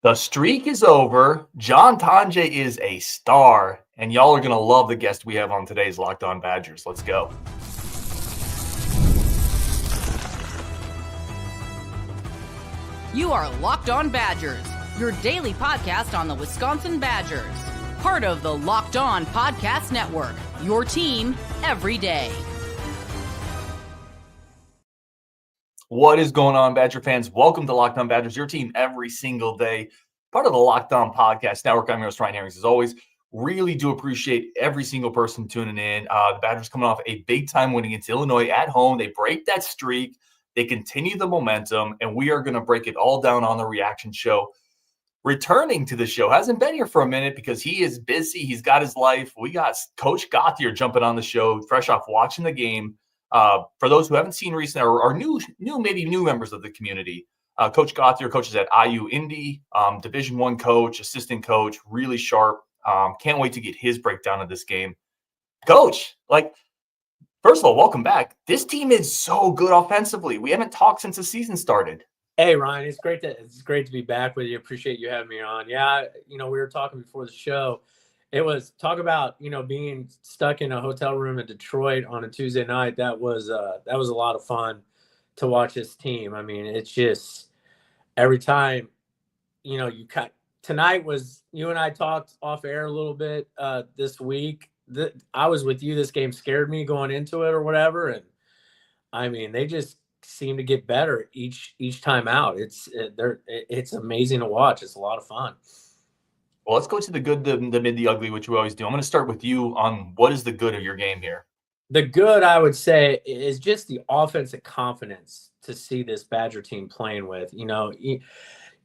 The streak is over. John Tonje is a star, and y'all are going to love the guest we have on today's Locked On Badgers. Let's go. You are Locked On Badgers, your daily podcast on the Wisconsin Badgers. Part of the Locked On Podcast Network, your team every day. What is going on, Badger fans? Welcome to Locked On Badgers, your team every single day. Part of the Locked On Podcast Network. I'm your host, Ryan Herrings, as always. Really do appreciate every single person tuning in. The Badgers coming off a big-time win against Illinois at home. They break that streak. They continue the momentum, and we are going to break it all down on the reaction show. Returning to the show, hasn't been here for a minute because he is busy. He's got his life. We got Coach Gauthier jumping on the show, fresh off watching the game. For those who haven't seen recently or new members of the community, Coach Gauthier coaches at IU Indy, Division I coach, assistant coach, really sharp. Can't wait to get his breakdown of this game. Coach, first of all, welcome back. This team is so good offensively. We haven't talked since the season started. Hey, Ryan, it's great to be back with you. Appreciate you having me on. Yeah, we were talking before the show. It was talk about, being stuck in a hotel room in Detroit on a Tuesday night. That was a lot of fun to watch this team. I mean, it's just every time, tonight was, you and I talked off air a little bit this week. I was with you. This game scared me going into it or whatever. And I mean, they just seem to get better each time out. It's amazing to watch. It's a lot of fun. Well, let's go to the good, the mid, the ugly, which we always do. I'm going to start with you on what is the good of your game here. The good, I would say, is just the offensive confidence to see this Badger team playing with. In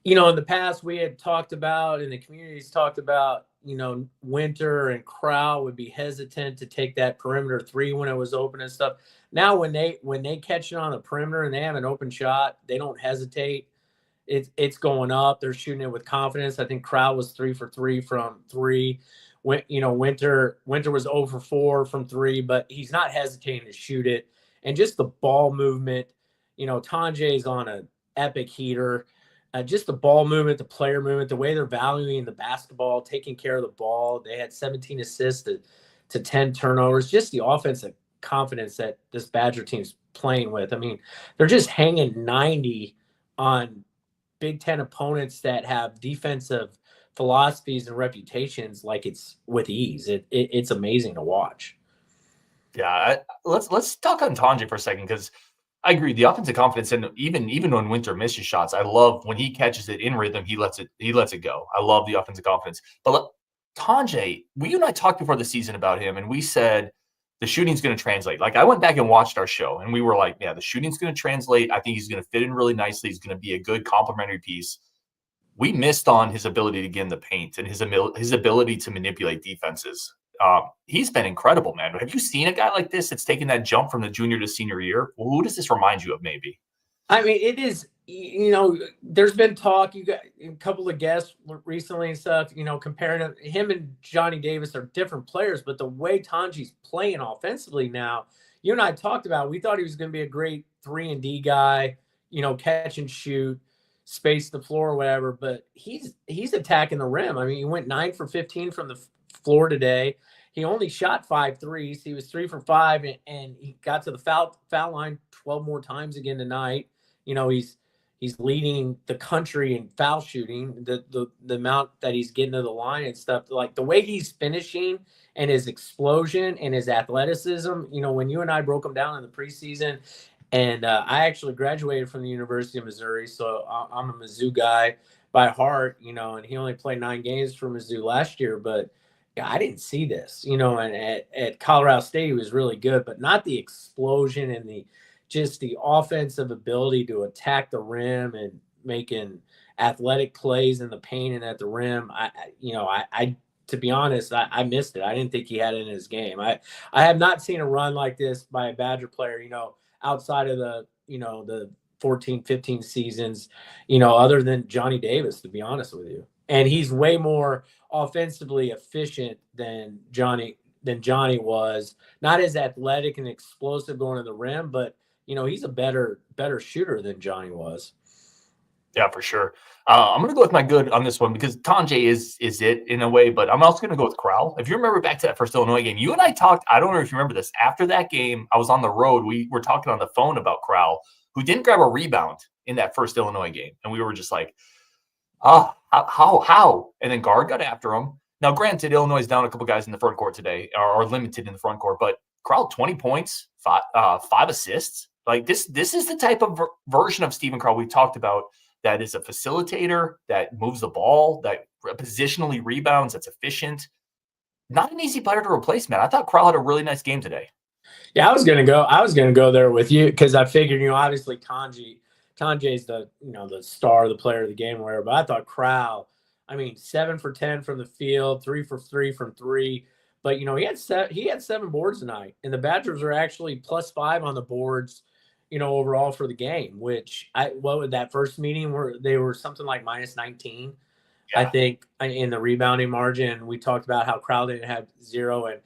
the past we had talked about, and the community's talked about, Winter and Crowl would be hesitant to take that perimeter three when it was open and stuff. Now when they catch it on the perimeter and they have an open shot, they don't hesitate. It's going up. They're shooting it with confidence. I think Crowl was 3 for 3 from three. Winter was 0 for 4 from three, but he's not hesitating to shoot it. And just the ball movement, Tonje's on an epic heater. Just the ball movement, the player movement, the way they're valuing the basketball, taking care of the ball. They had 17 assists to 10 turnovers. Just the offensive confidence that this Badger team's playing with. I mean, they're just hanging 90 on Big Ten opponents that have defensive philosophies and reputations like it's with ease. It's amazing to watch. Yeah, let's talk on Tonje for a second because I agree. The offensive confidence, and even when Winter misses shots, I love when he catches it in rhythm. He lets it go. I love the offensive confidence. But Tonje, you and I talked before the season about him, and we said the shooting's going to translate. I went back and watched our show, and we were like, yeah, the shooting's going to translate. I think he's going to fit in really nicely. He's going to be a good complementary piece. We missed on his ability to get in the paint and his ability to manipulate defenses. He's been incredible, man. Have you seen a guy like this that's taken that jump from the junior to senior year? Well, who does this remind you of maybe? I mean, it is, there's been talk, you got a couple of guests recently and stuff, comparing him and Johnny Davis are different players, but the way Tonje's playing offensively now, you and I talked about, we thought he was going to be a great 3-and-D guy, catch and shoot, space the floor or whatever, but he's attacking the rim. I mean, he went 9 for 15 from the floor today. He only shot 5 threes. He was 3 for 5, and he got to the foul line 12 more times again tonight. He's leading the country in foul shooting, the amount that he's getting to the line and stuff. Like the way he's finishing and his explosion and his athleticism, when you and I broke him down in the preseason, and I actually graduated from the University of Missouri, so I'm a Mizzou guy by heart, and he only played 9 games for Mizzou last year, but yeah, I didn't see this, and at Colorado State, he was really good, but not the explosion and the offensive ability to attack the rim and making athletic plays in the paint and at the rim. I to be honest, I missed it. I didn't think he had it in his game. I have not seen a run like this by a Badger player, outside of the 14, 15 seasons, other than Johnny Davis, to be honest with you. And he's way more offensively efficient than Johnny was. Not as athletic and explosive going to the rim, but he's a better shooter than Johnny was. Yeah, for sure. I'm going to go with my good on this one because Tonje is it in a way, but I'm also going to go with Crowl. If you remember back to that first Illinois game, you and I talked, I don't know if you remember this, after that game, I was on the road. We were talking on the phone about Crowl, who didn't grab a rebound in that first Illinois game. And we were just like, how? And then guard got after him. Now, granted, Illinois is down a couple guys in the front court today, or limited in the front court, but Crowl, 20 points, five assists. Like this is the type of version of Steven Crowl we talked about that is a facilitator, that moves the ball, that positionally rebounds, that's efficient. Not an easy player to replace, man. I thought Crowl had a really nice game today. Yeah, I was gonna go there with you because I figured, obviously Tonje's the the star, the player of the game, or whatever. But I thought Crowl, 7 for 10 from the field, 3 for 3 from 3. But he had 7 boards tonight, and the Badgers are actually +5 on the boards, overall for the game. Which what would that first meeting they were something like -19, yeah. I think, in the rebounding margin. We talked about how Crowl didn't have 0, and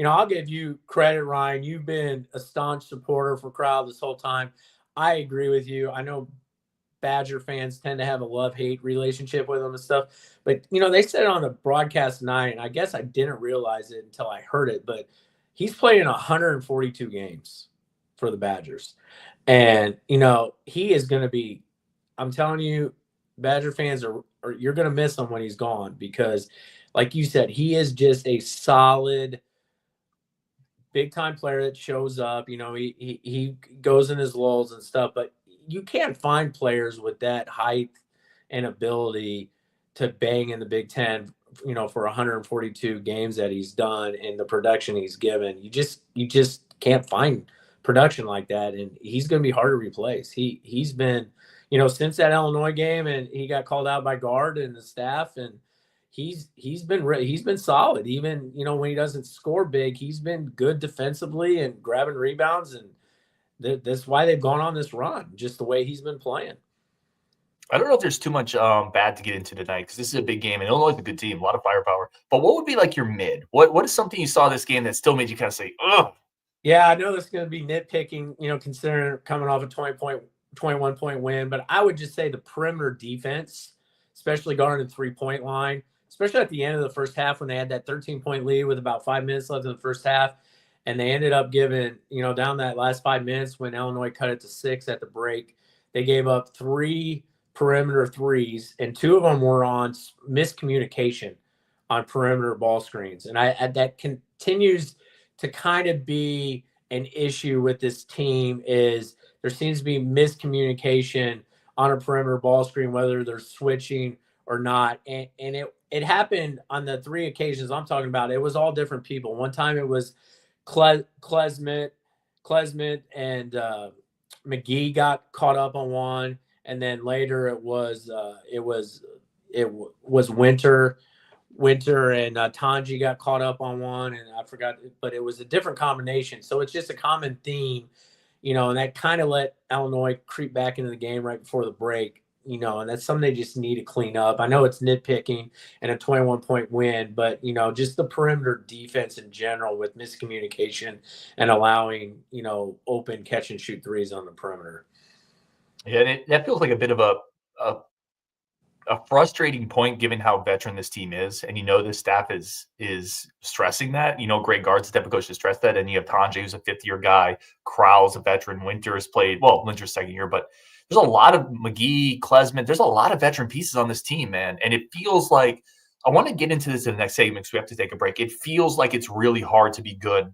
I'll give you credit, Ryan. You've been a staunch supporter for Crowl this whole time. I agree with you. I know Badger fans tend to have a love-hate relationship with him and stuff. But, they said it on the broadcast tonight, and I guess I didn't realize it until I heard it, but he's played in 142 games for the Badgers. And, he is going to be – I'm telling you, Badger fans you're going to miss him when he's gone because, like you said, he is just a solid – big-time player that shows up. He goes in his lulls and stuff, but you can't find players with that height and ability to bang in the Big Ten, for 142 games that he's done and the production he's given. You just can't find production like that, and he's going to be hard to replace. He's been, since that Illinois game, and he got called out by guard and the staff, and he's been solid. Even, when he doesn't score big, he's been good defensively and grabbing rebounds, and that's why they've gone on this run, just the way he's been playing. I don't know if there's too much bad to get into tonight because this is a big game, and Illinois is a good team, a lot of firepower. But what would be like your mid? What is something you saw this game that still made you kind of say, ugh? Yeah, I know this is going to be nitpicking, considering coming off a 21-point win. But I would just say the perimeter defense, especially guarding the 3-point line, especially at the end of the first half when they had that 13-point lead with about 5 minutes left in the first half. And they ended up giving, down that last 5 minutes when Illinois cut it to 6 at the break. They gave up 3 perimeter threes, and 2 of them were on miscommunication on perimeter ball screens. And that continues to kind of be an issue with this team. Is there seems to be miscommunication on a perimeter ball screen, whether they're switching or not. And it happened on the 3 occasions I'm talking about. It was all different people. One time it was Klesmit and McGee got caught up on one, and then later it was Winter and Tonje got caught up on one, and I forgot, but it was a different combination. So it's just a common theme, and that kind of let Illinois creep back into the game right before the break. And that's something they just need to clean up. I know it's nitpicking and a 21-point win, but, just the perimeter defense in general with miscommunication and allowing, open catch and shoot threes on the perimeter. Yeah, and that feels like a bit of a frustrating point given how veteran this team is. And, this staff is stressing that. Great guards, the coach to stress that. And you have Tonje, who's a 5th-year guy. Crowell's a veteran. Winter's Winter's 2nd year, but there's a lot of McGee, Klesmit. There's a lot of veteran pieces on this team, man. And it feels like – I want to get into this in the next segment because we have to take a break. It feels like it's really hard to be good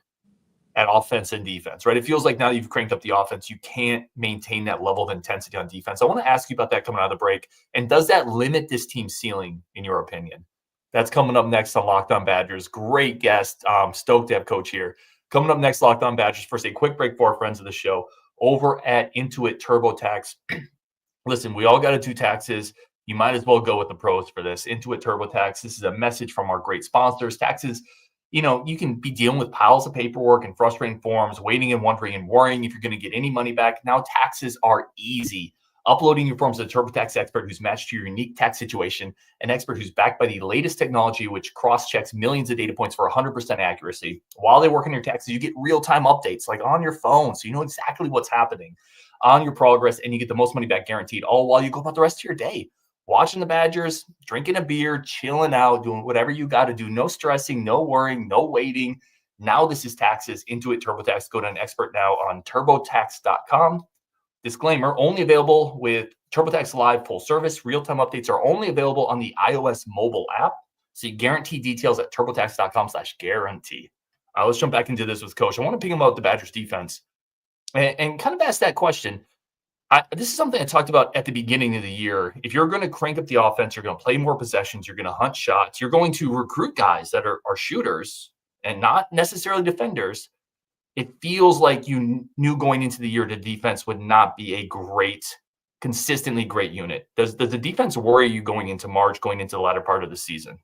at offense and defense, right? It feels like now that you've cranked up the offense, you can't maintain that level of intensity on defense. I want to ask you about that coming out of the break. And does that limit this team's ceiling, in your opinion? That's coming up next on Locked On Badgers. Great guest. Stoked to have Coach here. Coming up next, Locked On Badgers. First, a quick break for our friends of the show over at Intuit TurboTax. Listen, we all got to do taxes. You might as well go with the pros for this. Intuit TurboTax. This is a message from our great sponsors. Taxes, you can be dealing with piles of paperwork and frustrating forms, waiting and wondering and worrying if you're going to get any money back. Now taxes are easy. Uploading your forms to the TurboTax expert who's matched to your unique tax situation, an expert who's backed by the latest technology, which cross-checks millions of data points for 100% accuracy. While they work on your taxes, you get real-time updates like on your phone, so you know exactly what's happening. on your progress, and you get the most money back guaranteed, all while you go about the rest of your day watching the Badgers, drinking a beer, chilling out, doing whatever you got to do. No stressing, no worrying, no waiting. Now this is taxes. Intuit TurboTax. Go to an expert now on TurboTax.com. Disclaimer, only available with TurboTax Live Full Service. Real-time updates are only available on the iOS mobile app. See guarantee details at TurboTax.com/guarantee. Let's jump back into this with Coach. I want to pick him about the Badgers defense and kind of ask that question. This is something I talked about at the beginning of the year. If you're going to crank up the offense, you're going to play more possessions, you're going to hunt shots, you're going to recruit guys that are shooters and not necessarily defenders. It feels like you knew going into the year the defense would not be a consistently great unit. Does the defense worry you going into March, going into the latter part of the season?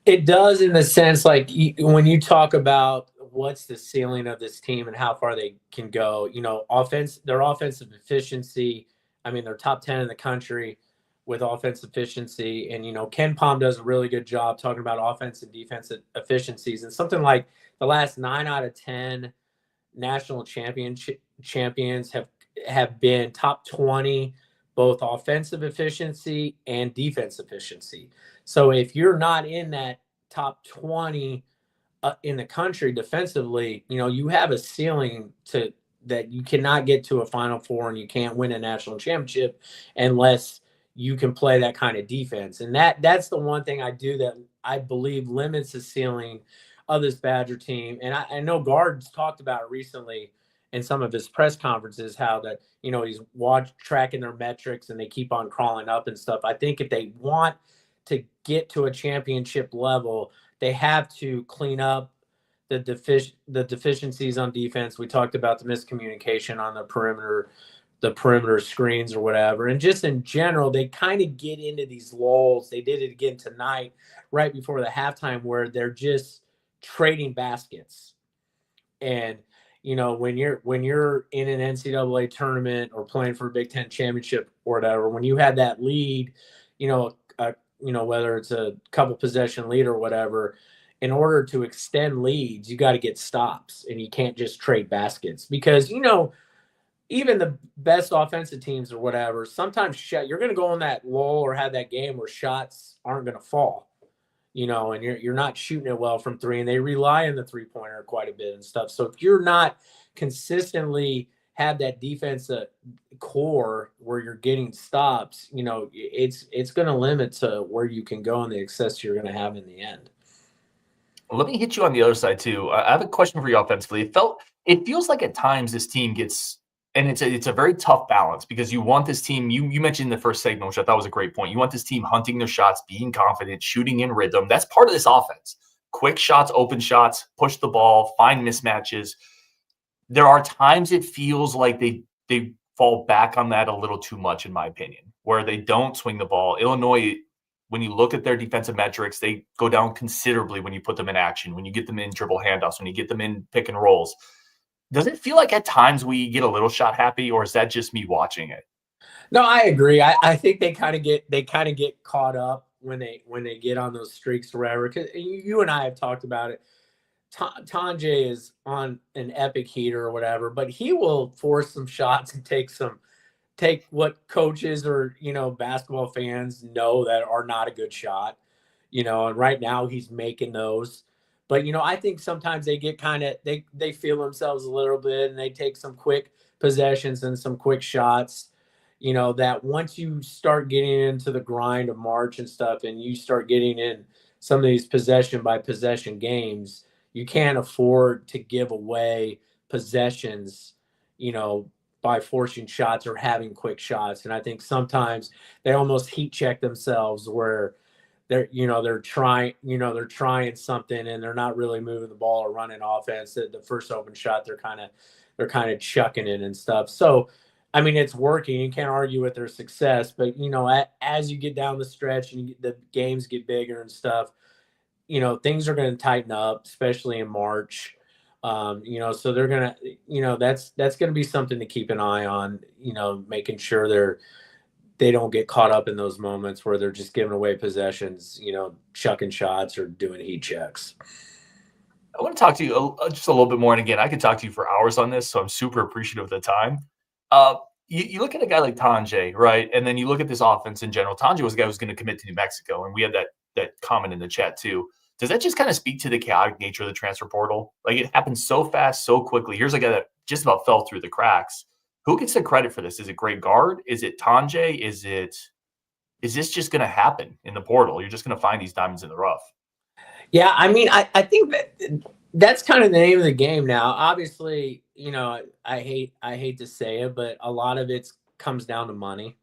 It does, in the sense, like, when you talk about what's the ceiling of this team and how far they can go, their offensive efficiency. I mean, they're top 10 in the country with offensive efficiency. And, Ken Palm does a really good job talking about offense and defensive efficiencies. And something like the last 9 out of 10 national champions have been top 20, both offensive efficiency and defense efficiency. So if you're not in that top 20 in the country defensively, you have a ceiling that you cannot get to a Final Four, and you can't win a national championship unless you can play that kind of defense. And that's the one thing that I believe limits the ceiling of this Badger team. And I know Guard's talked about it recently in some of his press conferences, how that, he's tracking their metrics and they keep on crawling up and stuff. I think if they want to get to a championship level, they have to clean up the deficiencies on defense. We talked about the miscommunication on the perimeter screens or whatever. And just in general, they kind of get into these lulls. They did it again tonight, right before the halftime, where they're just trading baskets. And, when you're in an NCAA tournament or playing for a Big Ten championship or whatever, when you had that lead, whether it's a couple possession lead or whatever, in order to extend leads, you got to get stops, and you can't just trade baskets, because, even the best offensive teams or whatever, sometimes you're going to go in that lull or have that game where shots aren't going to fall, and you're not shooting it well from three, and they rely on the 3-pointer quite a bit and stuff. So if you're not consistently have that defensive core where you're getting stops, it's going to limit to where you can go and the success you're going to have in the end. Let me hit you on the other side too. I have a question for you offensively. It feels like at times this team gets, and it's a very tough balance, because you want this team, you mentioned in the first segment, which I thought was a great point. You want this team hunting their shots, being confident, shooting in rhythm. That's part of this offense. Quick shots, open shots, push the ball, find mismatches. There are times it feels like they fall back on that a little too much, in my opinion, where they don't swing the ball. Illinois, when you look at their defensive metrics, they go down considerably when you put them in action, when you get them in dribble handoffs, when you get them in pick and rolls. Does it feel like at times we get a little shot happy, or is that just me watching it? No, I agree. I think they kind of get caught up when they get on those streaks or whatever. Because you and I have talked about it. Tonje is on an epic heater or whatever, but he will force some shots and take what coaches or, basketball fans know that are not a good shot, and right now he's making those. But, I think sometimes they get they feel themselves a little bit, and they take some quick possessions and some quick shots, that once you start getting into the grind of March and stuff, and you start getting in some of these possession by possession games, you can't afford to give away possessions, by forcing shots or having quick shots. And I think sometimes they almost heat check themselves, where they're trying something and they're not really moving the ball or running offense. The first open shot, they're kind of chucking it and stuff. So, I mean, it's working. You can't argue with their success, but as you get down the stretch and the games get bigger and stuff, things are going to tighten up, especially in March. So they're going to, that's going to be something to keep an eye on, making sure they don't get caught up in those moments where they're just giving away possessions, chucking shots or doing heat checks. I want to talk to you just a little bit more. And again, I could talk to you for hours on this, so I'm super appreciative of the time. You look at a guy like Tonje, right? And then you look at this offense in general. Tonje was a guy who was going to commit to New Mexico, and we had that comment in the chat too. Does that just kind of speak to the chaotic nature of the transfer portal? Like, it happened so fast, so quickly. Here's a guy that just about fell through the cracks. Who gets the credit for this? Is it Greg Gard? Is it Tonje? Is this just going to happen in the portal? You're just going to find these diamonds in the rough. Yeah, I mean, I think that's kind of the name of the game now. Obviously, you know, I hate to say it, but a lot of it comes down to money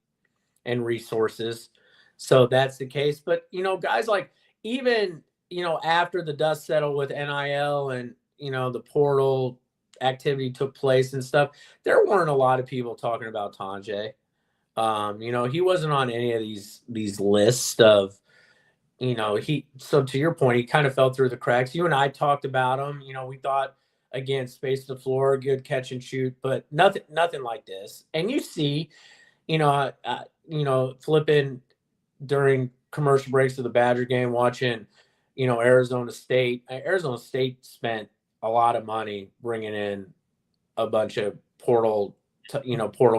and resources. So that's the case. But, you know, guys like, even, you know, after the dust settled with NIL and, you know, the portal activity took place and stuff, there weren't a lot of people talking about Tonje. You know, he wasn't on any of these lists of, you know, so to your point, he kind of fell through the cracks. You and I talked about him. You know, we thought, again, space the floor, good catch and shoot, but nothing like this. And you see, you know, flipping during commercial breaks of the Badger game, watching, you know, Arizona State. Arizona State spent a lot of money bringing in a bunch of portal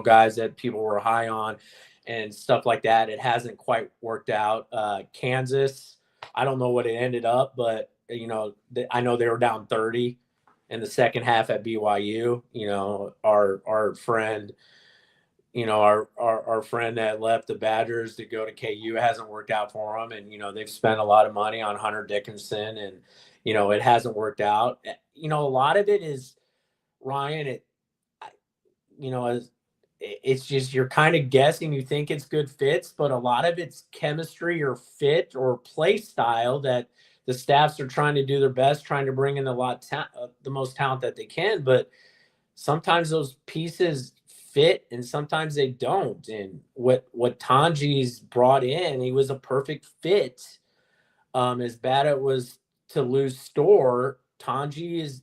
guys that people were high on and stuff like that. It hasn't quite worked out. Kansas, I don't know what it ended up, but, you know, I know they were down 30 in the second half at BYU. You know, our friend, you know, our friend that left the Badgers to go to KU hasn't worked out for them. And, you know, they've spent a lot of money on Hunter Dickinson and, you know, it hasn't worked out. You know, a lot of it is, Ryan, you know, it's just, you're kind of guessing, you think it's good fits, but a lot of it's chemistry or fit or play style that the staffs are trying to do their best, trying to bring in the most talent that they can. But sometimes those pieces fit and sometimes they don't. And what Tonje's brought in, he was a perfect fit. As bad it was to lose Store, Tonje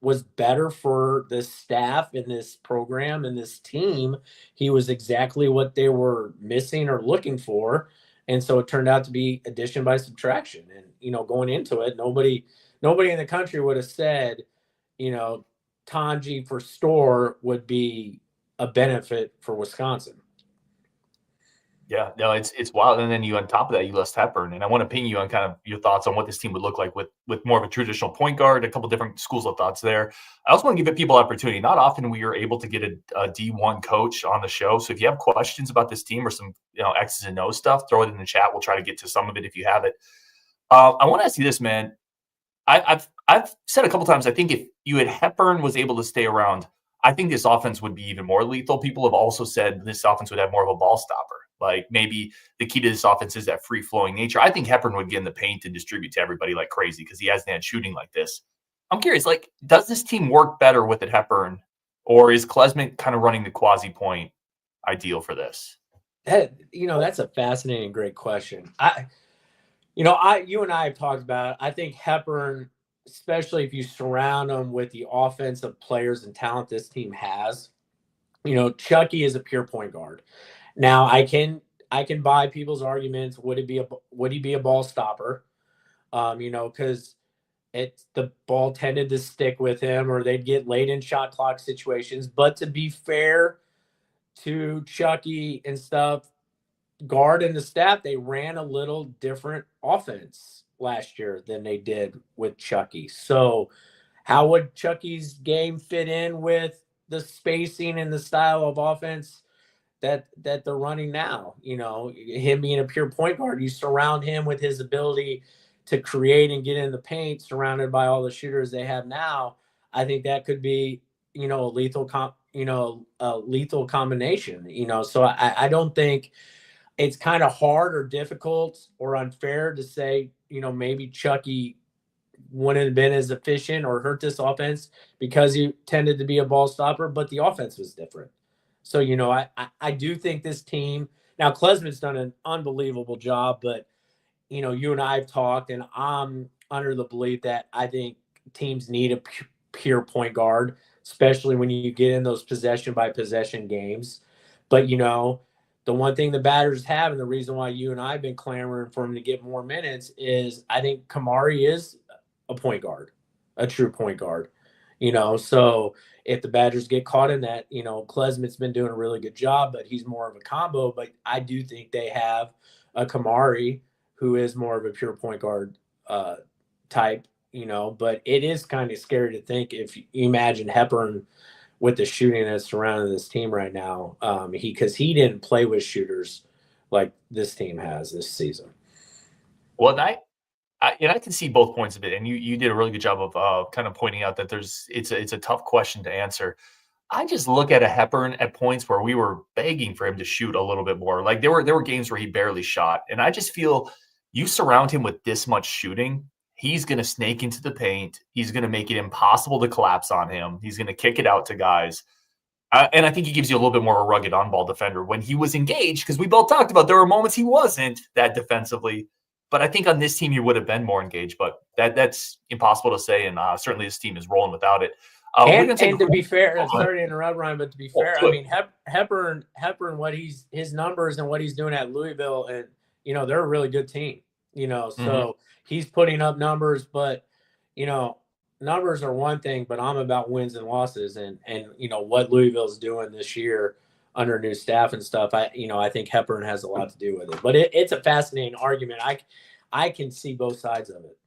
was better for the staff in this program and this team. He was exactly what they were missing or looking for. And so it turned out to be addition by subtraction. And, you know, going into it, nobody in the country would have said, you know, Tonje for Store would be a benefit for Wisconsin. Yeah, no, it's wild. And then you, on top of that, you lost Hepburn. And I want to ping you on kind of your thoughts on what this team would look like with more of a traditional point guard, a couple different schools of thoughts there. I also want to give people opportunity. Not often we are able to get a D1 coach on the show. So if you have questions about this team or some, you know, X's and O's stuff, throw it in the chat. We'll try to get to some of it if you have it. I want to ask you this, man. I've said a couple times, I think if you had Hepburn was able to stay around, I think this offense would be even more lethal. People have also said this offense would have more of a ball stopper. Like, maybe the key to this offense is that free-flowing nature. I think Hepburn would get in the paint and distribute to everybody like crazy because he hasn't had shooting like this. I'm curious, like, does this team work better with it Hepburn, or is Klesmit kind of running the quasi-point ideal for this? You know, that's a fascinating, great question. You and I have talked about it. I think Hepburn, especially if you surround him with the offensive players and talent this team has, you know, Chucky is a pure point guard. Now I can buy people's arguments. Would he be a ball stopper? You know, because the ball tended to stick with him, or they'd get late in shot clock situations. But to be fair to Chucky and stuff, Guard and the staff, they ran a little different offense last year than they did with Chucky. So how would Chucky's game fit in with the spacing and the style of offense that they're running now? You know, him being a pure point guard, you surround him with his ability to create and get in the paint, surrounded by all the shooters they have now. I think that could be, you know, a lethal combination. You know, so I don't think it's kind of hard or difficult or unfair to say, you know, maybe Chucky wouldn't have been as efficient or hurt this offense because he tended to be a ball stopper, but the offense was different. So, you know, I do think this team, now Klesmit's done an unbelievable job, but, you know, you and I have talked, and I'm under the belief that I think teams need a pure point guard, especially when you get in those possession by possession games. But, you know, the one thing the Badgers have, and the reason why you and I have been clamoring for him to get more minutes, is I think Kamari is a point guard, a true point guard. So if the Badgers get caught in that, Klesmit's been doing a really good job, but he's more of a combo. But I do think they have a Kamari who is more of a pure point guard type, but it is kind of scary to think if you imagine Hepburn with the shooting that's surrounding this team right now, because he didn't play with shooters like this team has this season. Well, I can see both points of it, and you did a really good job of kind of pointing out that it's a tough question to answer. I just look at a Hepburn at points where we were begging for him to shoot a little bit more. Like there were games where he barely shot, and I just feel you surround him with this much shooting, he's going to snake into the paint. He's going to make it impossible to collapse on him. He's going to kick it out to guys. And I think he gives you a little bit more of a rugged on-ball defender when he was engaged, because we both talked about there were moments he wasn't that defensively. But I think on this team, he would have been more engaged. But that's impossible to say, and certainly this team is rolling without it. And to be fair, sorry to interrupt, Ryan, but to be fair, I mean, Hepburn, what his numbers and what he's doing at Louisville, and they're a really good team. So he's putting up numbers, but numbers are one thing, but I'm about wins and losses, and what Louisville's doing this year under new staff and stuff. I think Hepburn has a lot to do with it, but it's a fascinating argument. I can see both sides of it.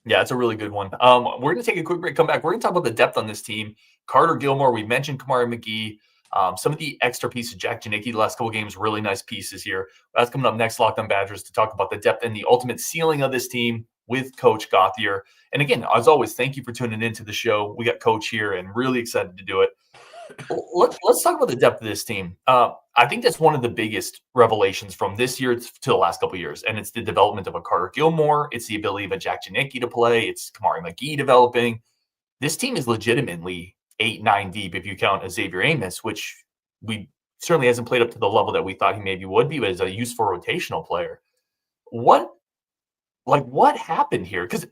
Yeah, it's a really good one. We're going to take a quick break, come back. We're going to talk about the depth on this team. Carter Gilmore, we mentioned Kamari McGee, some of the extra pieces, Jack Janicki, the last couple games, really nice pieces here. That's coming up next, Locked On Badgers, to talk about the depth and the ultimate ceiling of this team with Coach Gauthier. And again, as always, thank you for tuning into the show. We got Coach here and really excited to do it. Let's talk about the depth of this team. I think that's one of the biggest revelations from this year to the last couple of years, and it's the development of a Carter Gilmore. It's the ability of a Jack Janicki to play. It's Kamari McGee developing. This team is legitimately 8-9 deep if you count Xavier Amos, which we certainly hasn't played up to the level that we thought he maybe would be, but as a useful rotational player. What happened here? Because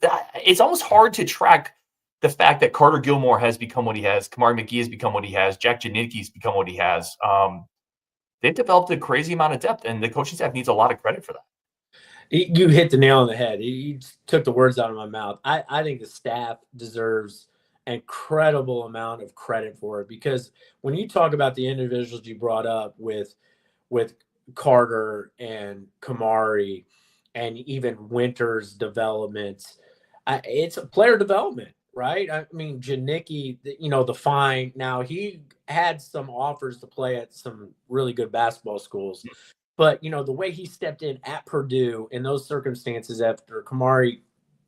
it's almost hard to track the fact that Carter Gilmore has become what he has, Kamari McGee has become what he has, Jack Janicki's become what he has. They've developed a crazy amount of depth, and the coaching staff needs a lot of credit for that. You hit the nail on the head. You took the words out of my mouth. I think the staff deserves an incredible amount of credit for it, because when you talk about the individuals you brought up with Carter and Kamari and even Winter's development, it's a player development. Right. I mean, Janicki, the fine. Now, he had some offers to play at some really good basketball schools. But, the way he stepped in at Purdue in those circumstances after Kamari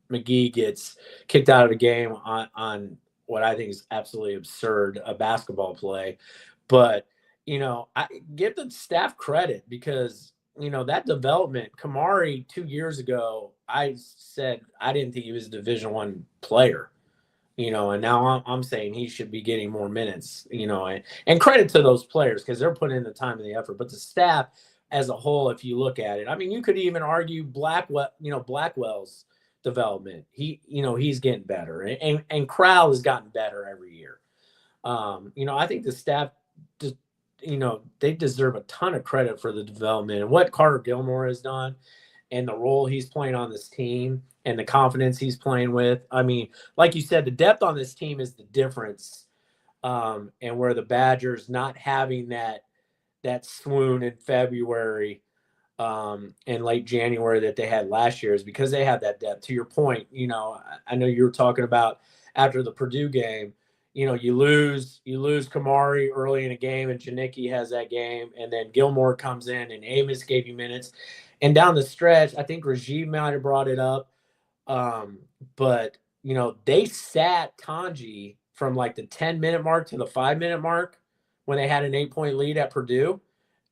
McGee gets kicked out of the game on what I think is absolutely absurd, a basketball play. But, I give the staff credit because, that development, Kamari 2 years ago, I said I didn't think he was a Division I player. And now I'm saying he should be getting more minutes, and credit to those players because they're putting in the time and the effort. But the staff as a whole, if you look at it, I mean, you could even argue Blackwell's development. He's getting better, and Crowl has gotten better every year. I think the staff just, they deserve a ton of credit for the development and what Carter Gilmore has done and the role he's playing on this team and the confidence he's playing with. I mean, like you said, the depth on this team is the difference. And where the Badgers not having that swoon in February and late January that they had last year is because they had that depth. To your point, I know you were talking about after the Purdue game, you lose Kamari early in a game and Janicki has that game, and then Gilmore comes in and Amos gave you minutes. And down the stretch, I think Rajiv might have brought it up. But they sat Tonje from like the 10-minute mark to the 5-minute mark when they had an 8-point lead at Purdue.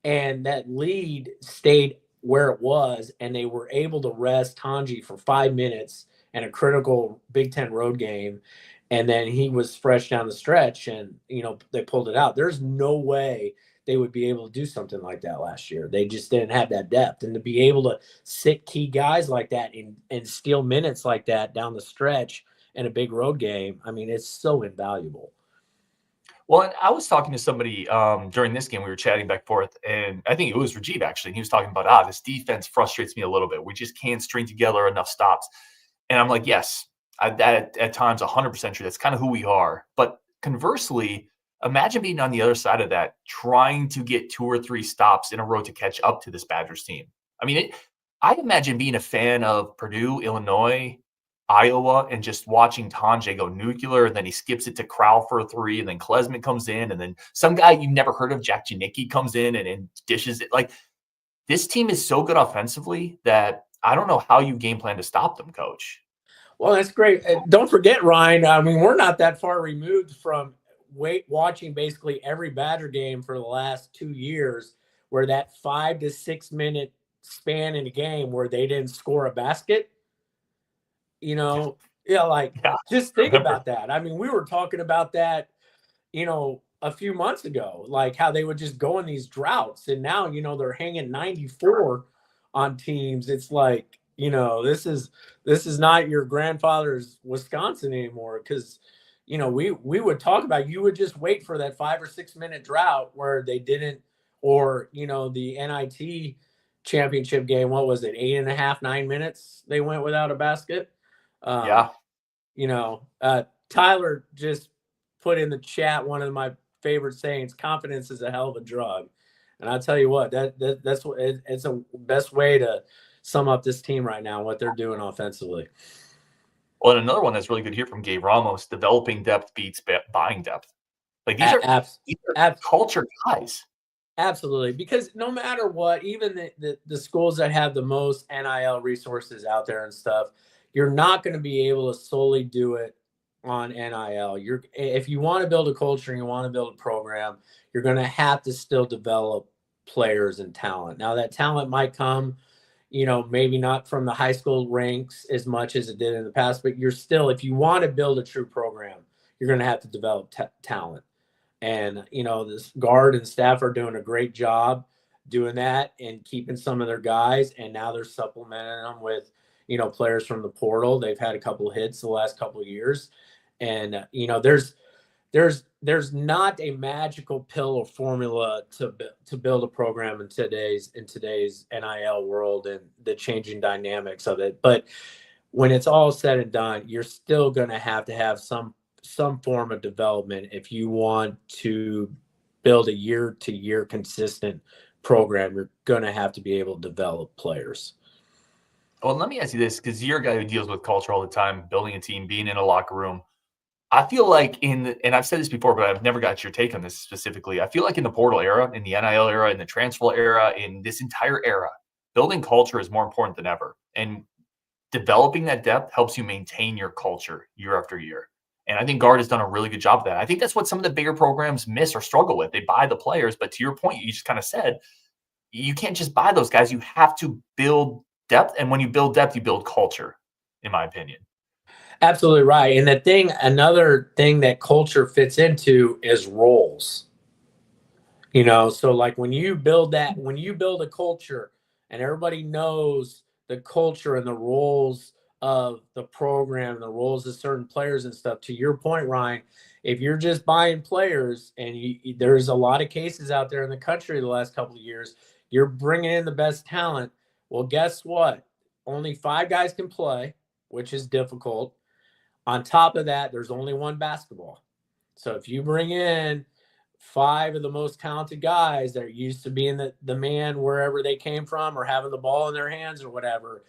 And that lead stayed where it was. And they were able to rest Tonje for 5 minutes in a critical Big Ten road game. And then he was fresh down the stretch and, they pulled it out. There's no way they would be able to do something like that last year. They just didn't have that depth. And to be able to sit key guys like that and steal minutes like that down the stretch in a big road game, I mean, it's so invaluable. Well, and I was talking to somebody during this game. We were chatting back and forth, and I think it was Rajiv, actually. And he was talking about, this defense frustrates me a little bit. We just can't string together enough stops. And I'm like, yes, At times 100% true. That's kind of who we are. But conversely, imagine being on the other side of that, trying to get 2 or 3 stops in a row to catch up to this Badgers team. I mean, I imagine being a fan of Purdue, Illinois, Iowa, and just watching Tonje go nuclear, and then he skips it to Crowl for a 3, and then Klesman comes in, and then some guy you've never heard of, Jack Janicki, comes in and dishes it. Like, this team is so good offensively that I don't know how you game plan to stop them, Coach. Well, that's great. Don't forget, Ryan, I mean, we're not that far removed from watching basically every Badger game for the last 2 years, where that 5 to 6 minute span in a game where they didn't score a basket. Just think about that. I mean, we were talking about that, a few months ago, like how they would just go in these droughts, and now, they're hanging 94 on teams. It's like, this is not your grandfather's Wisconsin anymore. Because, we would talk about, you would just wait for that 5 or 6 minute drought where they didn't, or, the NIT championship game, what was it, 8.5, 9 minutes they went without a basket. Tyler just put in the chat one of my favorite sayings: confidence is a hell of a drug. And I'll tell you what, that's what it's a best way to sum up this team right now, what they're doing offensively. Well, and another one that's really good here from Gabe Ramos: developing depth beats buying depth. Like, these are culture guys. Absolutely. Because no matter what, even the schools that have the most NIL resources out there and stuff, you're not going to be able to solely do it on NIL. If you want to build a culture and you want to build a program, you're going to have to still develop players and talent. Now, that talent might come, maybe not from the high school ranks as much as it did in the past, but you're still, if you want to build a true program, you're going to have to develop talent. And, this guard and staff are doing a great job doing that and keeping some of their guys. And now they're supplementing them with, players from the portal. They've had a couple of hits the last couple of years. And, there's not a magical pill or formula to build a program in today's NIL world and the changing dynamics of it. But when it's all said and done, you're still going to have some form of development if you want to build a year-to-year consistent program. You're going to have to be able to develop players. Well, let me ask you this, because you're a guy who deals with culture all the time, building a team, being in a locker room. I feel like and I've said this before, but I've never got your take on this specifically. I feel like in the portal era, in the NIL era, in the transfer era, in this entire era, building culture is more important than ever. And developing that depth helps you maintain your culture year after year. And I think Guard has done a really good job of that. I think that's what some of the bigger programs miss or struggle with. They buy the players, but to your point, you just kind of said, you can't just buy those guys. You have to build depth. And when you build depth, you build culture, in my opinion. Absolutely right. And another thing that culture fits into is roles. So like when you build a culture and everybody knows the culture and the roles of the program, the roles of certain players and stuff, to your point, Ryan, if you're just buying players, and there's a lot of cases out there in the country the last couple of years, you're bringing in the best talent. Well, guess what? Only 5 guys can play, which is difficult. On top of that, there's only one basketball. So if you bring in 5 of the most talented guys that are used to being the man wherever they came from or having the ball in their hands or whatever,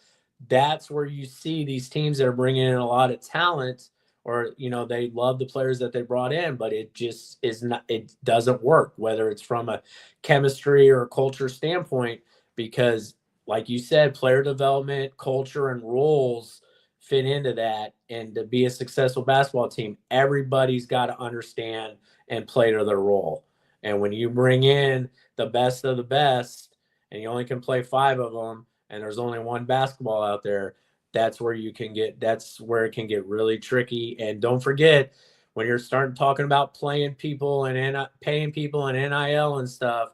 that's where you see these teams that are bringing in a lot of talent, or, they love the players that they brought in, but it just it doesn't work, whether it's from a chemistry or a culture standpoint, because like you said, player development, culture, and roles fit into that. And to be a successful basketball team, everybody's got to understand and play to their role. And when you bring in the best of the best and you only can play 5 of them and there's only one basketball out there, that's where it can get really tricky. And don't forget, when you're starting talking about playing people and paying people and NIL and stuff,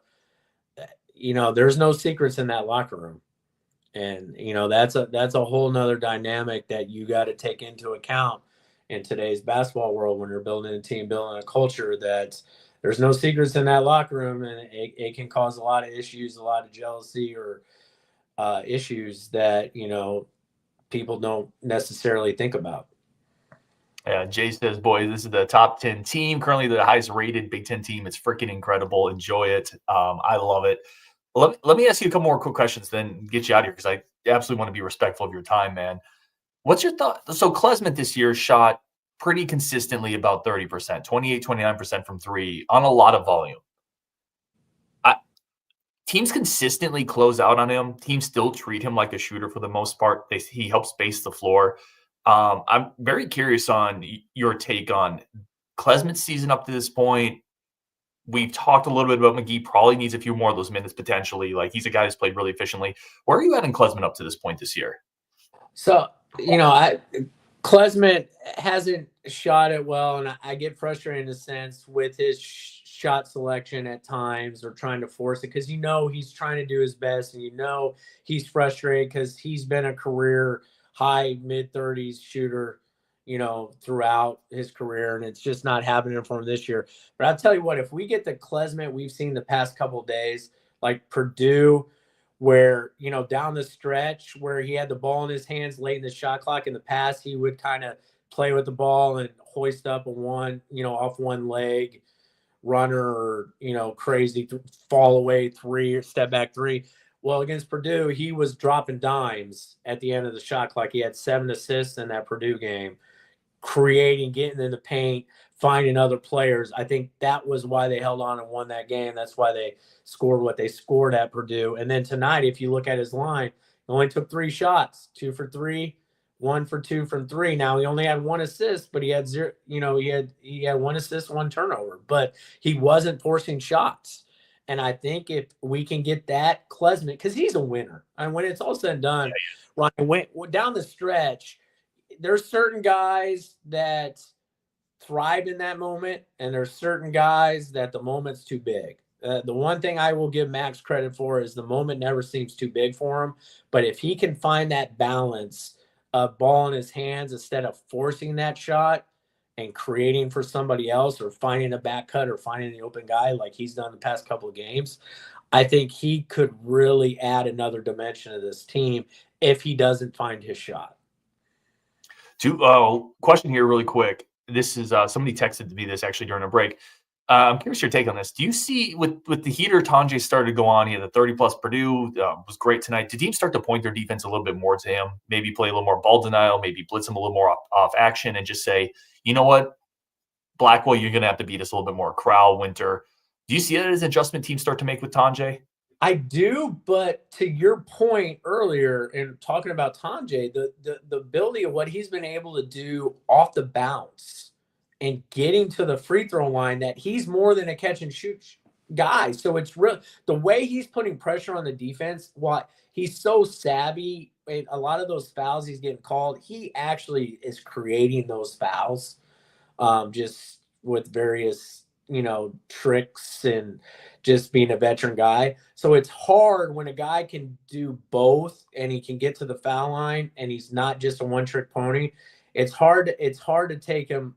there's no secrets in that locker room. And, that's a whole nother dynamic that you got to take into account in today's basketball world when you're building a team, building a culture. That there's no secrets in that locker room, and it can cause a lot of issues, a lot of jealousy, or issues that, people don't necessarily think about. Yeah, Jay says, boys, this is the top 10 team, currently the highest rated Big Ten team. It's freaking incredible. Enjoy it. I love it. Let me ask you a couple more quick questions, then get you out of here because I absolutely want to be respectful of your time, man. What's your thought? So Klesmit this year shot pretty consistently about 30%, 28, 29% from three on a lot of volume. Teams consistently close out on him. Teams still treat him like a shooter for the most part. He helps space the floor. I'm very curious on your take on Klesmit's season up to this point. We've talked a little bit about McGee. Probably needs a few more of those minutes potentially. Like he's a guy who's played really efficiently. Where are you at in Klesmit up to this point this year? So, Klesmit hasn't shot it well, and I get frustrated in a sense with his shot selection at times or trying to force it because he's trying to do his best, and he's frustrated because he's been a career high mid-30s shooter throughout his career, and it's just not happening for him this year. But I'll tell you what, if we get the Klesmit we've seen the past couple of days, like Purdue, where down the stretch where he had the ball in his hands late in the shot clock in the past, he would kind of play with the ball and hoist up off one leg runner or crazy fall away three or step back three. Well, against Purdue, he was dropping dimes at the end of the shot clock. He had 7 assists in that Purdue game, creating, getting in the paint, finding other players. I think that was why they held on and won that game. That's why they scored what they scored at Purdue. And then tonight, if you look at his line, he only took 3 shots, 2 for 3, 1 for 2 from 3. Now he only had 1 assist, but he had 0. He had 1 assist, 1 turnover, but he wasn't forcing shots. And I think if we can get that Klesmit, because he's a winner, and when it's all said and done, Ryan went down the stretch. There's certain guys that thrive in that moment, and there's certain guys that the moment's too big. The one thing I will give Max credit for is the moment never seems too big for him. But if he can find that balance of ball in his hands instead of forcing that shot and creating for somebody else or finding a back cut or finding the open guy like he's done the past couple of games, I think he could really add another dimension to this team if he doesn't find his shot. Question here really quick. This is somebody texted me this actually during a break. I'm curious your take on this. Do you see with the heater Tonje started to go on, he had the 30-plus Purdue, was great tonight. Do teams start to point their defense a little bit more to him, maybe play a little more ball denial, maybe blitz him a little more off action and just say, you know what, Blackwell, you're going to have to beat us a little bit more. Crowl, Winter. Do you see that as an adjustment teams start to make with Tonje? I do, but to your point earlier in talking about Tonje, the ability of what he's been able to do off the bounce and getting to the free throw line, that he's more than a catch and shoot guy. So it's real. The way he's putting pressure on the defense, he's so savvy. And a lot of those fouls he's getting called, he actually is creating those fouls just with various, tricks and just being a veteran guy. So it's hard when a guy can do both and he can get to the foul line and he's not just a one-trick pony. It's hard to take him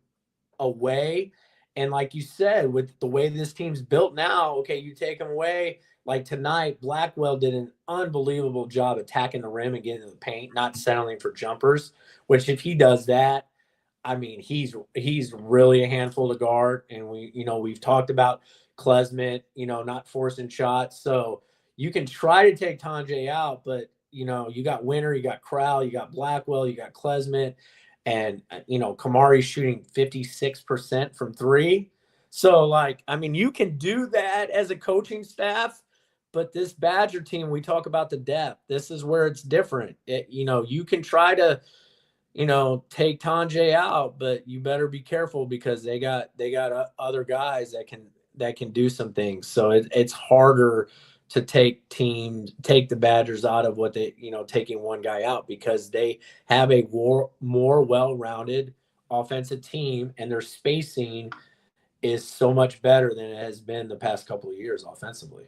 away. And like you said, with the way this team's built now, okay, you take him away. Like tonight, Blackwell did an unbelievable job attacking the rim and getting in the paint, not settling for jumpers, which if he does that, I mean, he's really a handful to guard. And we've talked about Klesmit, not forcing shots. So you can try to take Tonje out, but you got Winter, you got Crowl, you got Blackwell, you got Klesmit. And, Kamari's shooting 56% from 3. So, you can do that as a coaching staff, but this Badger team, we talk about the depth. This is where it's different. You can try to, take Tonje out, but you better be careful because they got other guys that can do some things. So it's harder to take the Badgers out of what they, taking one guy out, because they have a more well-rounded offensive team and their spacing is so much better than it has been the past couple of years offensively.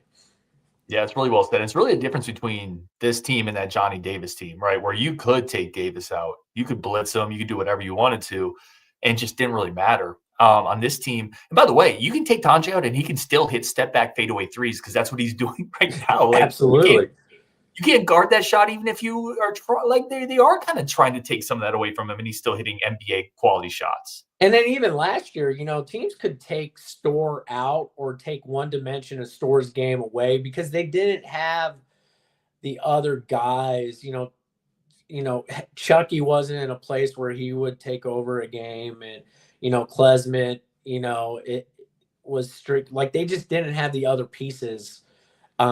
Yeah, it's really well said. It's really a difference between this team and that Johnny Davis team, right? Where you could take Davis out, you could blitz him, you could do whatever you wanted to, and it just didn't really matter. On this team. And by the way, you can take Tonje out and he can still hit step back fadeaway threes because that's what he's doing right now. Absolutely. you can't guard that shot even if you are they are kind of trying to take some of that away from him, and he's still hitting NBA quality shots. And then even last year, teams could take Storr out or take one dimension of Storr's game away because they didn't have the other guys. Chucky wasn't in a place where he would take over a game, and Klesmit, it was strict. Like they just didn't have the other pieces.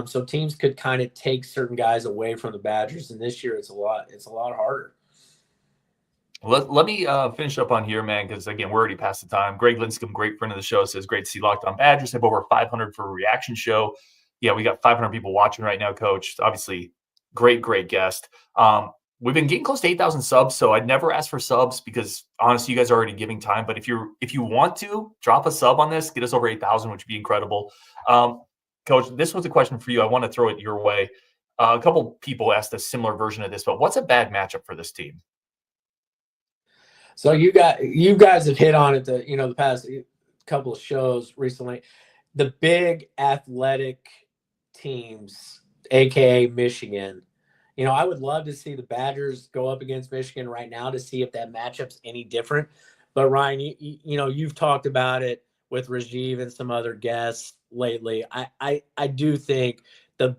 So teams could kind of take certain guys away from the Badgers, and this year it's a lot harder. Let me finish up on here, man, because again we're already past the time. Greg Linscomb, great friend of the show, says great to see Locked On Badgers. Have over 500 for a reaction show. Yeah, we got 500 people watching right now, Coach. Obviously, great guest. We've been getting close to 8,000 subs, so I'd never ask for subs because honestly, you guys are already giving time. But if you want to drop a sub on this, get us over 8,000, which would be incredible. Coach, this was a question for you. I want to throw it your way. A couple people asked a similar version of this, but what's a bad matchup for this team? So you guys have hit on it the past couple of shows recently. The big athletic teams, aka Michigan. I would love to see the Badgers go up against Michigan right now to see if that matchup's any different. But Ryan, you've talked about it with Rajiv and some other guests lately. I do think the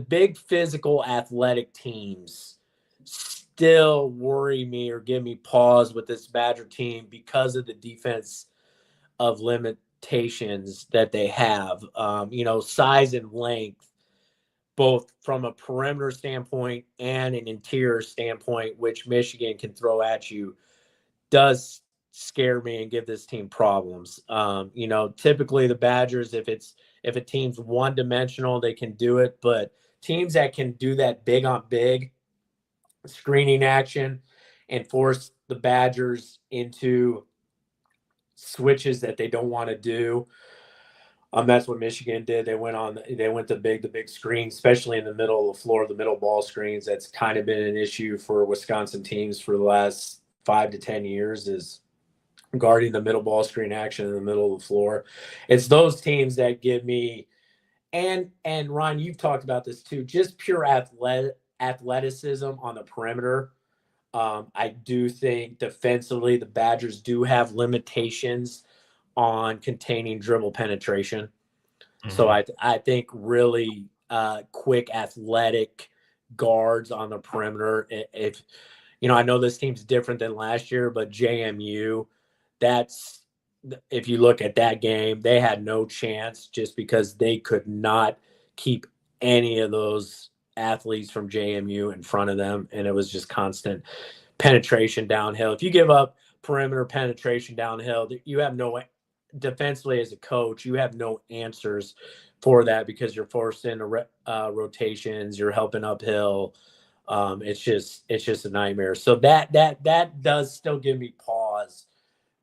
big physical athletic teams still worry me or give me pause with this Badger team because of the defense of limitations that they have. Size and length, both from a perimeter standpoint and an interior standpoint, which Michigan can throw at you, does scare me and give this team problems. Typically the Badgers, if a team's one-dimensional, they can do it, but teams that can do that big on big screening action and force the Badgers into switches that they don't want to do. That's what Michigan did. They went to the big screen, especially in the middle of the floor, the middle ball screens. That's kind of been an issue for Wisconsin teams for the last 5 to 10 years, is guarding the middle ball screen action in the middle of the floor. It's those teams that give me, and Ron, you've talked about this too, just pure athleticism on the perimeter. I do think defensively the Badgers do have limitations on containing dribble penetration. Mm-hmm. So I think really quick athletic guards on the perimeter. If I know this team's different than last year, but JMU, if you look at that game, they had no chance just because they could not keep any of those athletes from JMU in front of them, and it was just constant penetration downhill. If you give up perimeter penetration downhill, you have no, defensively as a coach, you have no answers for that because you're forced into rotations, you're helping uphill. It's just a nightmare. So that does still give me pause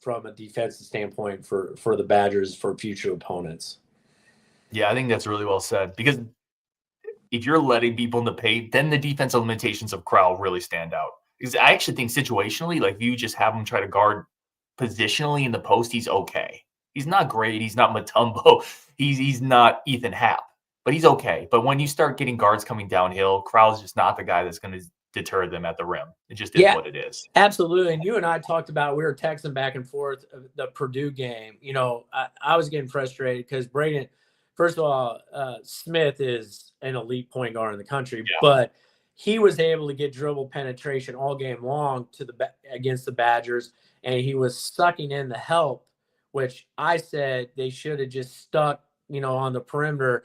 from a defensive standpoint for the Badgers for future opponents. Yeah, I think that's really well said, because if you're letting people in the paint, then the defensive limitations of Crowl really stand out. Because I actually think situationally, like if you just have him try to guard positionally in the post, he's okay. He's not great. He's not Mutombo. He's not Ethan Happ, but he's okay. But when you start getting guards coming downhill, Crowl's just not the guy that's going to deter them at the rim. It just is what it is. Absolutely. And you and I talked about, we were texting back and forth the Purdue game. I was getting frustrated because Braden, first of all, Smith is an elite point guard in the country, but he was able to get dribble penetration all game long against the Badgers, and he was sucking in the help, which I said they should have just stuck, on the perimeter.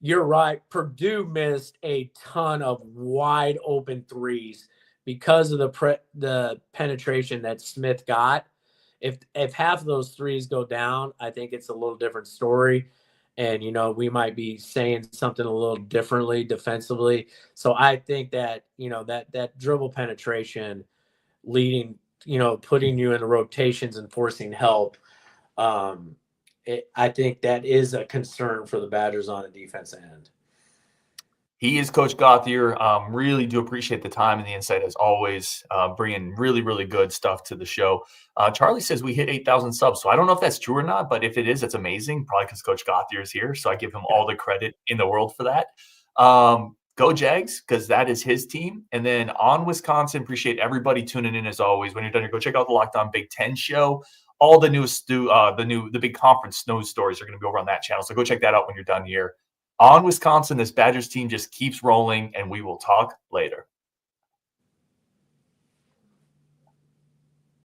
You're right. Purdue missed a ton of wide open threes because of the penetration that Smith got. If half of those threes go down, I think it's a little different story. And, we might be saying something a little differently defensively. So I think that, that dribble penetration leading, putting you in the rotations and forcing help, I think that is a concern for the Badgers on the defensive end. He is Coach Gauthier. Really do appreciate the time and the insight as always, bringing really, really good stuff to the show. Charlie says we hit 8,000 subs. So I don't know if that's true or not, but if it is, it's amazing. Probably because Coach Gauthier is here. So I give him all the credit in the world for that. go Jags, because that is his team. And then on Wisconsin, appreciate everybody tuning in as always. When you're done, go check out the Locked On Big Ten show. All the newest, the big conference news stories are going to be over on that channel. So go check that out when you're done here. On Wisconsin, this Badgers team just keeps rolling, and we will talk later.